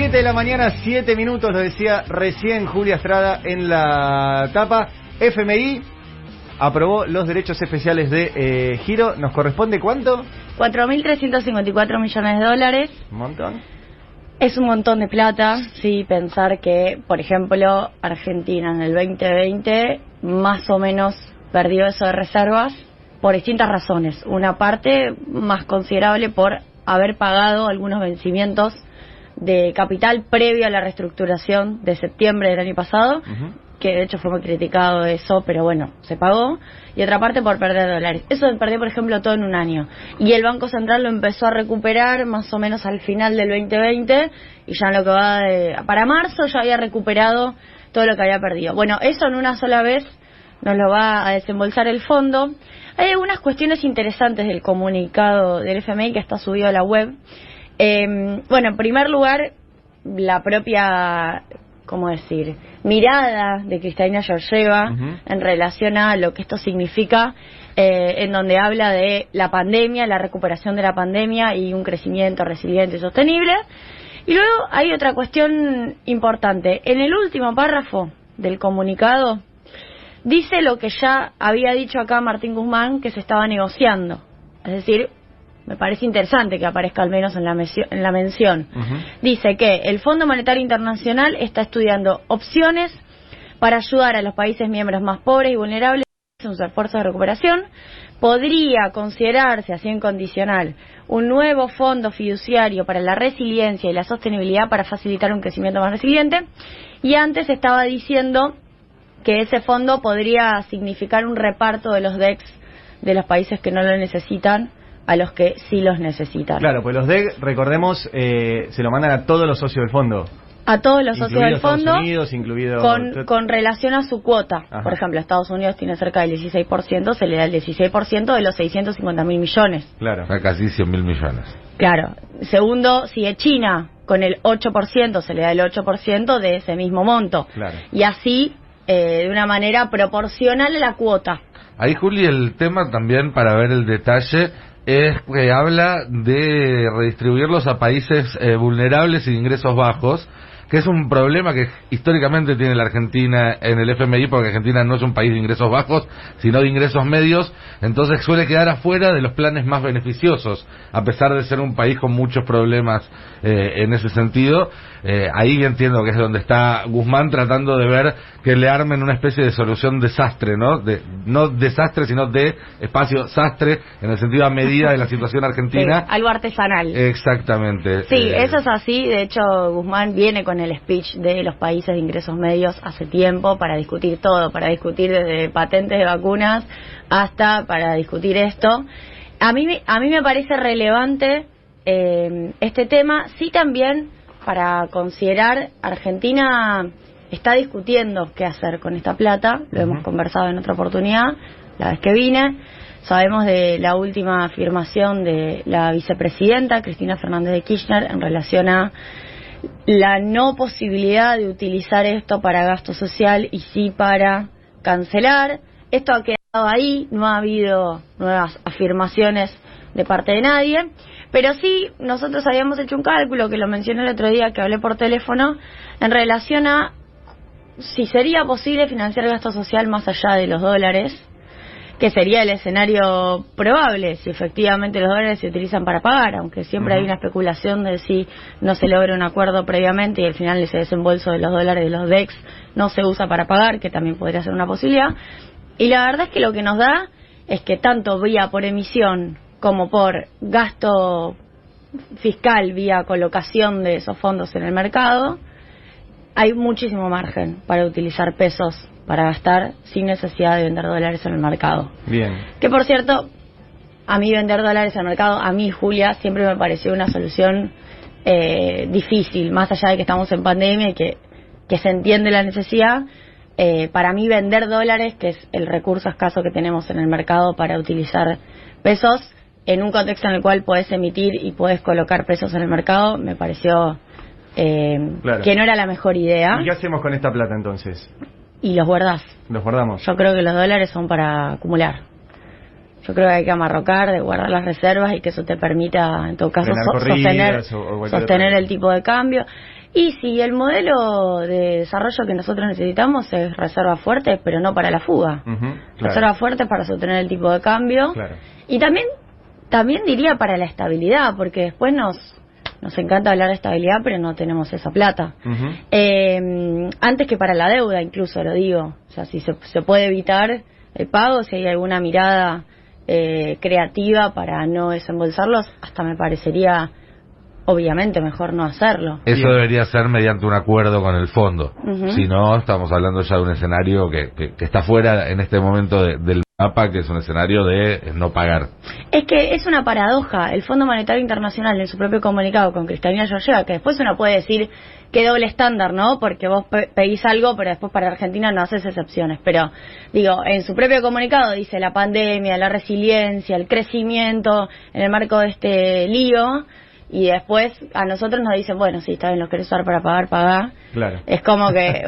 7 de la mañana, 7 minutos, lo decía recién Julia Estrada en la tapa. FMI aprobó los derechos especiales de Giro. ¿Nos corresponde cuánto? 4.354 millones de dólares. Un montón. Es un montón de plata, sí, pensar que, por ejemplo, Argentina en el 2020 más o menos perdió eso de reservas por distintas razones. Una parte más considerable por haber pagado algunos vencimientos de capital previo a la reestructuración de septiembre del año pasado, que de hecho fue muy criticado eso, pero bueno, se pagó. Y otra parte por perder dólares. Eso perdió, por ejemplo, todo en un año. Y el Banco Central lo empezó a recuperar más o menos al final del 2020, y ya en lo que va para marzo ya había recuperado todo lo que había perdido. Bueno, eso en una sola vez nos lo va a desembolsar el fondo. Hay algunas cuestiones interesantes del comunicado del FMI que está subido a la web. Bueno, en primer lugar, la propia, ¿cómo decir?, mirada de Cristalina Georgieva en relación a lo que esto significa, en donde habla de la pandemia, la recuperación de la pandemia y un crecimiento resiliente y sostenible. Y luego hay otra cuestión importante. En el último párrafo del comunicado dice lo que ya había dicho acá Martín Guzmán, que se estaba negociando. Es decir, me parece interesante que aparezca al menos en la mención. Dice que el Fondo Monetario Internacional está estudiando opciones para ayudar a los países miembros más pobres y vulnerables en sus esfuerzos de recuperación. Podría considerarse, así en condicional, un nuevo fondo fiduciario para la resiliencia y la sostenibilidad para facilitar un crecimiento más resiliente. Y antes estaba diciendo que ese fondo podría significar un reparto de los DECs de los países que no lo necesitan a los que sí los necesitan. Claro, pues los DEC, recordemos, se lo mandan a todos los socios del fondo. A todos los socios del fondo, Estados Unidos, incluido con relación a su cuota. Ajá. Por ejemplo, Estados Unidos tiene cerca del 16%, se le da el 16% de los 650.000 millones. Claro. Casi 100.000 millones. Claro. Segundo, sigue China, con el 8%, se le da el 8% de ese mismo monto. Claro. Y así, de una manera proporcional a la cuota. Ahí, Juli, el tema también, para ver el detalle, es que habla de redistribuirlos a países vulnerables y de ingresos bajos, que es un problema que históricamente tiene la Argentina en el FMI, porque Argentina no es un país de ingresos bajos, sino de ingresos medios, entonces suele quedar afuera de los planes más beneficiosos, a pesar de ser un país con muchos problemas en ese sentido. Ahí entiendo que es donde está Guzmán tratando de ver que le armen una especie de solución desastre, ¿no? No desastre, sino de espacio sastre, en el sentido a medida de la situación argentina. Sí, algo artesanal. Exactamente. Sí, eso es así. De hecho, Guzmán viene con el speech de los países de ingresos medios hace tiempo para discutir todo, para discutir desde patentes de vacunas hasta para discutir esto. A mí me parece relevante este tema. Sí, también para considerar, Argentina está discutiendo qué hacer con esta plata. Lo hemos conversado en otra oportunidad, la vez que vine. Sabemos de la última afirmación de la vicepresidenta Cristina Fernández de Kirchner en relación a la no posibilidad de utilizar esto para gasto social y sí para cancelar. Esto ha quedado ahí, no ha habido nuevas afirmaciones de parte de nadie, pero sí nosotros habíamos hecho un cálculo, que lo mencioné el otro día que hablé por teléfono, en relación a si sería posible financiar gasto social más allá de los dólares, que sería el escenario probable si efectivamente los dólares se utilizan para pagar, aunque siempre hay una especulación de si no se logra un acuerdo previamente y al final ese desembolso de los dólares de los DECs no se usa para pagar, que también podría ser una posibilidad. Y la verdad es que lo que nos da es que tanto vía por emisión como por gasto fiscal vía colocación de esos fondos en el mercado, hay muchísimo margen para utilizar pesos para gastar sin necesidad de vender dólares en el mercado. Bien. Que por cierto, a mí vender dólares en el mercado, a mí, Julia, siempre me pareció una solución difícil, más allá de que estamos en pandemia y que se entiende la necesidad. Para mí vender dólares, que es el recurso escaso que tenemos en el mercado para utilizar pesos, en un contexto en el cual podés emitir y podés colocar pesos en el mercado, me pareció claro, que no era la mejor idea. ¿Y qué hacemos con esta plata entonces? Y los guardás. ¿Los guardamos? Yo creo que los dólares son para acumular. Yo creo que hay que amarrocar, de guardar las reservas y que eso te permita, en todo caso, sostener el tipo de cambio. Y si el modelo de desarrollo que nosotros necesitamos es reserva fuerte, pero no para la fuga. Claro. Reserva fuerte para sostener el tipo de cambio. Claro. Y también diría para la estabilidad, porque después nos encanta hablar de estabilidad, pero no tenemos esa plata. Antes que para la deuda, incluso lo digo. O sea, si se puede evitar el pago, si hay alguna mirada creativa para no desembolsarlos, hasta me parecería obviamente mejor no hacerlo. Eso Bien. debería ser mediante un acuerdo con el fondo. Si no, estamos hablando ya de un escenario que está fuera en este momento del mapa, que es un escenario de no pagar. Es que es una paradoja. El Fondo Monetario Internacional, en su propio comunicado con Cristalina Georgieva, que después uno puede decir que doble estándar, ¿no? Porque vos pedís algo, pero después para Argentina no haces excepciones. Pero, digo, en su propio comunicado dice la pandemia, la resiliencia, el crecimiento en el marco de este lío. Y después a nosotros nos dicen, bueno, sí, está bien, los querés usar para pagar. Claro. Es como que,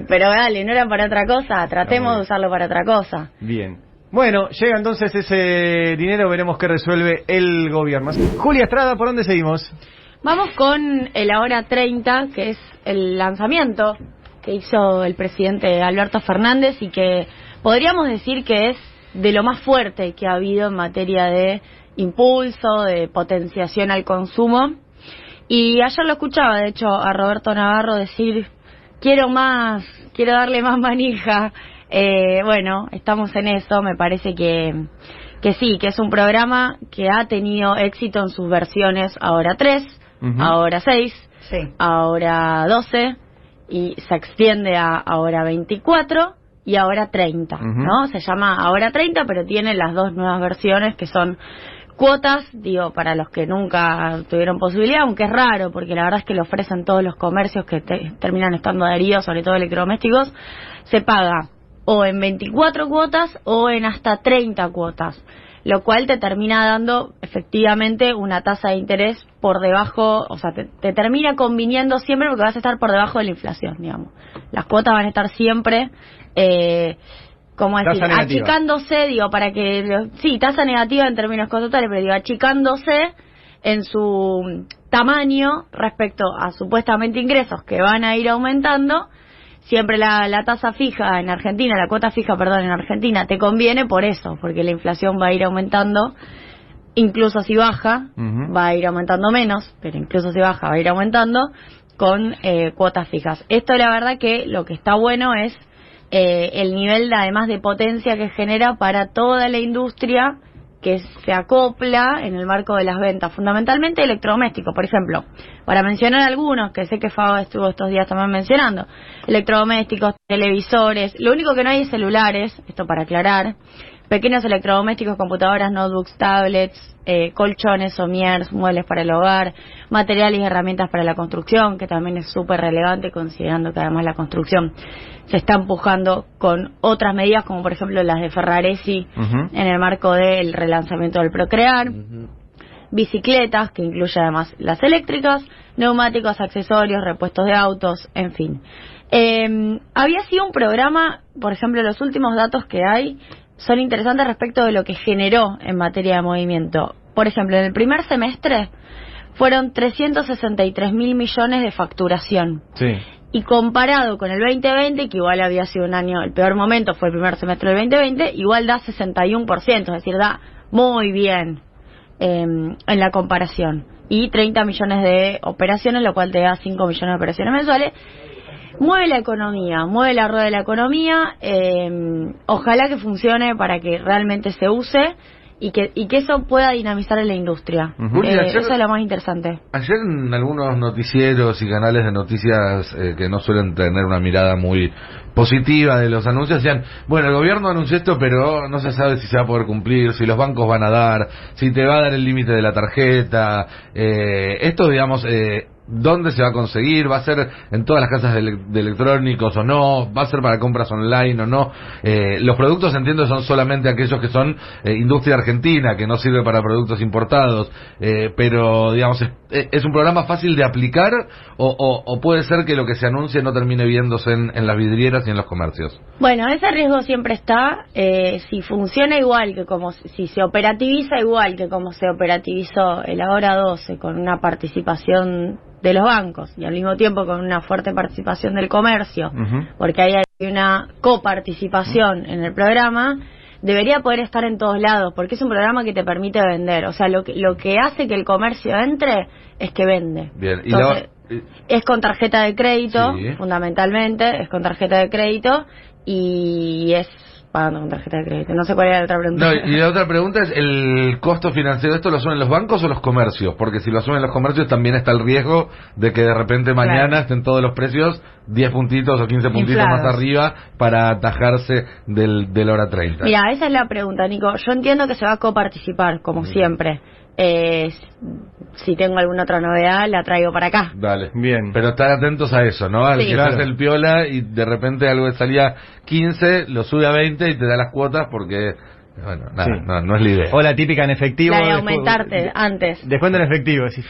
pero dale, no era para otra cosa, tratemos de usarlo para otra cosa. Bien. Bueno, llega entonces ese dinero, veremos qué resuelve el gobierno. Julia Estrada, ¿por dónde seguimos? Vamos con el Ahora 30, que es el lanzamiento que hizo el presidente Alberto Fernández y que podríamos decir que es de lo más fuerte que ha habido en materia de impulso, de potenciación al consumo. Y ayer lo escuchaba, de hecho, a Roberto Navarro decir, quiero darle más manija. Bueno, estamos en eso, me parece que sí, que es un programa que ha tenido éxito en sus versiones ahora 3, ahora 6, Sí. ahora 12, y se extiende a ahora 24 y ahora 30, ¿no? Se llama ahora 30, pero tiene las dos nuevas versiones que son cuotas, digo, para los que nunca tuvieron posibilidad, aunque es raro, porque la verdad es que lo ofrecen todos los comercios que terminan estando adheridos, sobre todo electrodomésticos, se paga o en 24 cuotas o en hasta 30 cuotas, lo cual te termina dando efectivamente una tasa de interés por debajo, o sea, te termina conviniendo siempre porque vas a estar por debajo de la inflación, digamos. Las cuotas van a estar siempre... ¿cómo decir? Achicándose, digo, para que... Sí, tasa negativa en términos totales, pero digo, achicándose en su tamaño respecto a supuestamente ingresos que van a ir aumentando. Siempre la tasa fija en Argentina, la cuota fija, perdón, en Argentina te conviene por eso, porque la inflación va a ir aumentando, incluso si baja, va a ir aumentando menos, pero incluso si baja va a ir aumentando con cuotas fijas. Esto la verdad que lo que está bueno es el nivel además de potencia que genera para toda la industria que se acopla en el marco de las ventas, fundamentalmente electrodomésticos, por ejemplo, para mencionar algunos que sé que Fabo estuvo estos días también mencionando: electrodomésticos, televisores, lo único que no hay es celulares, esto para aclarar, pequeños electrodomésticos, computadoras, notebooks, tablets, colchones, sommiers, muebles para el hogar, materiales y herramientas para la construcción, que también es súper relevante considerando que además la construcción se está empujando con otras medidas, como por ejemplo las de Ferraresi en el marco del relanzamiento del Procrear, bicicletas, que incluye además las eléctricas, neumáticos, accesorios, repuestos de autos, en fin. Había sido un programa, por ejemplo, los últimos datos que hay son interesantes respecto de lo que generó en materia de movimiento. Por ejemplo, en el primer semestre fueron 363.000 millones de facturación. Sí. Y comparado con el 2020, que igual había sido un año, el peor momento fue el primer semestre del 2020, igual da 61%, es decir, da muy bien en la comparación. Y 30 millones de operaciones, lo cual te da 5 millones de operaciones mensuales. Mueve la economía, mueve la rueda de la economía, ojalá que funcione para que realmente se use y que eso pueda dinamizar en la industria. Eso es lo más interesante. Ayer en algunos noticieros y canales de noticias que no suelen tener una mirada muy positiva de los anuncios, decían, bueno, el gobierno anunció esto, pero no se sabe si se va a poder cumplir, si los bancos van a dar, si te va a dar el límite de la tarjeta. Esto, digamos... ¿dónde se va a conseguir? ¿Va a ser en todas las casas de electrónicos o no? ¿Va a ser para compras online o no? Los productos, entiendo, son solamente aquellos que son industria argentina, que no sirve para productos importados, pero digamos, ¿es un programa fácil de aplicar o puede ser que lo que se anuncie no termine viéndose en las vidrieras y en los comercios? Bueno, ese riesgo siempre está. Si funciona igual que si se operativiza igual que como se operativizó el Ahora 12, con una participación de los bancos y al mismo tiempo con una fuerte participación del comercio, porque ahí hay una coparticipación en el programa, debería poder estar en todos lados, porque es un programa que te permite vender. O sea, lo que hace que el comercio entre es que vende. Bien. Entonces, es con tarjeta de crédito, sí, fundamentalmente, es con tarjeta de crédito y es pagando con tarjeta de crédito. No sé cuál era la otra pregunta. No, y la otra pregunta es, ¿el costo financiero de esto lo asumen los bancos o los comercios? Porque si lo asumen los comercios también está el riesgo de que de repente mañana estén todos los precios 10 puntitos o 15 puntitos inflados más arriba para atajarse del hora 30. Mira, esa es la pregunta, Nico. Yo entiendo que se va a coparticipar, como siempre. Si tengo alguna otra novedad, la traigo para acá. Dale. Bien. Pero estar atentos a eso, ¿no? Al Sí, que claro. hace el piola y de repente algo que salía 15, lo sube a 20 y te da las cuotas porque, bueno, nada, Sí. no es la idea. O la típica en efectivo. La de aumentarte antes. Descuento en efectivo. Decís,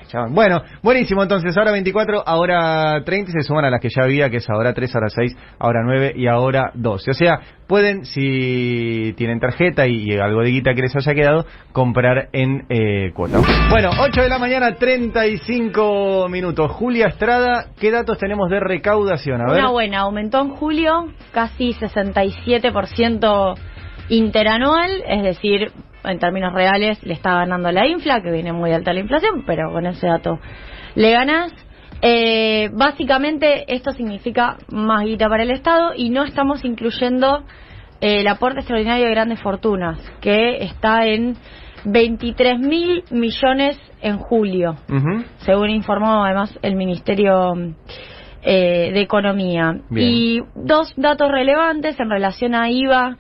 chabón. Bueno, buenísimo. Entonces, ahora 24, ahora 30 y se suman a las que ya había, que es ahora 3, ahora 6, ahora 9 y ahora 12. O sea, pueden, si tienen tarjeta y algo de guita que les haya quedado, comprar en cuota. Bueno, 8 de la mañana, 35 minutos. Julia Estrada, ¿qué datos tenemos de recaudación? A ver. Una buena, aumentó en julio casi 67% interanual, es decir, en términos reales le está ganando la infla, que viene muy alta la inflación, pero con ese dato le ganas. Básicamente esto significa más guita para el Estado y no estamos incluyendo el aporte extraordinario de grandes fortunas, que está en 23.000 millones en julio, según informó además el Ministerio de Economía. Bien. Y dos datos relevantes en relación a IVA.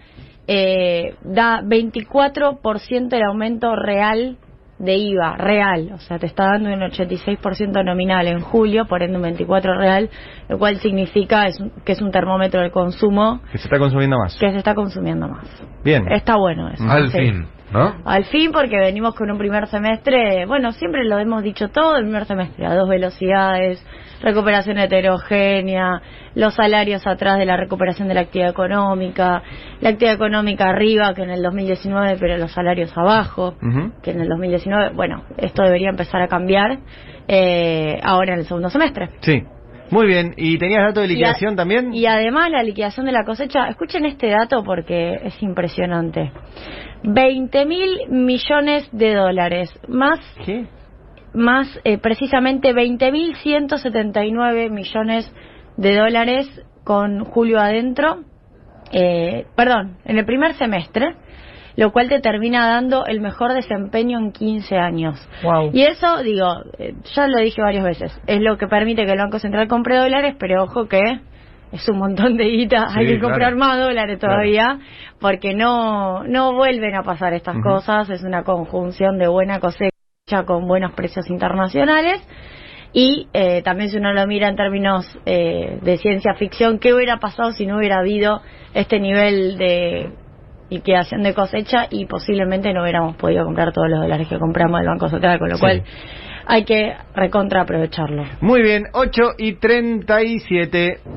Da 24% el aumento real de IVA, real, o sea, te está dando un 86% nominal en julio, por ende un 24% real, lo cual significa que es un termómetro del consumo Que se está consumiendo más. que se está consumiendo más. Bien. Está bueno eso. Al Sí. fin, ¿no? Al fin, porque venimos con un primer semestre, bueno, siempre lo hemos dicho todo, el primer semestre, a 2 velocidades, recuperación heterogénea, los salarios atrás de la recuperación de la actividad económica, la actividad económica arriba que en el 2019, pero los salarios abajo que en el 2019. Bueno, esto debería empezar a cambiar ahora en el segundo semestre. Sí. Muy bien. ¿Y tenías dato de liquidación también? Y además la liquidación de la cosecha, escuchen este dato porque es impresionante. 20.000 millones de dólares, más ¿Qué? precisamente 20.179 millones de dólares con julio adentro, en el primer semestre, lo cual te termina dando el mejor desempeño en 15 años. Wow. Y eso, digo, ya lo dije varias veces, es lo que permite que el Banco Central compre dólares, pero ojo que es un montón de guita, Sí, hay que comprar claro. más dólares todavía, porque no vuelven a pasar estas cosas, es una conjunción de buena cosecha con buenos precios internacionales. Y también si uno lo mira en términos de ciencia ficción, ¿qué hubiera pasado si no hubiera habido este nivel de liquidación de cosecha? Y posiblemente no hubiéramos podido comprar todos los dólares que compramos del Banco Central, con lo cual hay que recontra aprovecharlo. Muy bien, 8:37.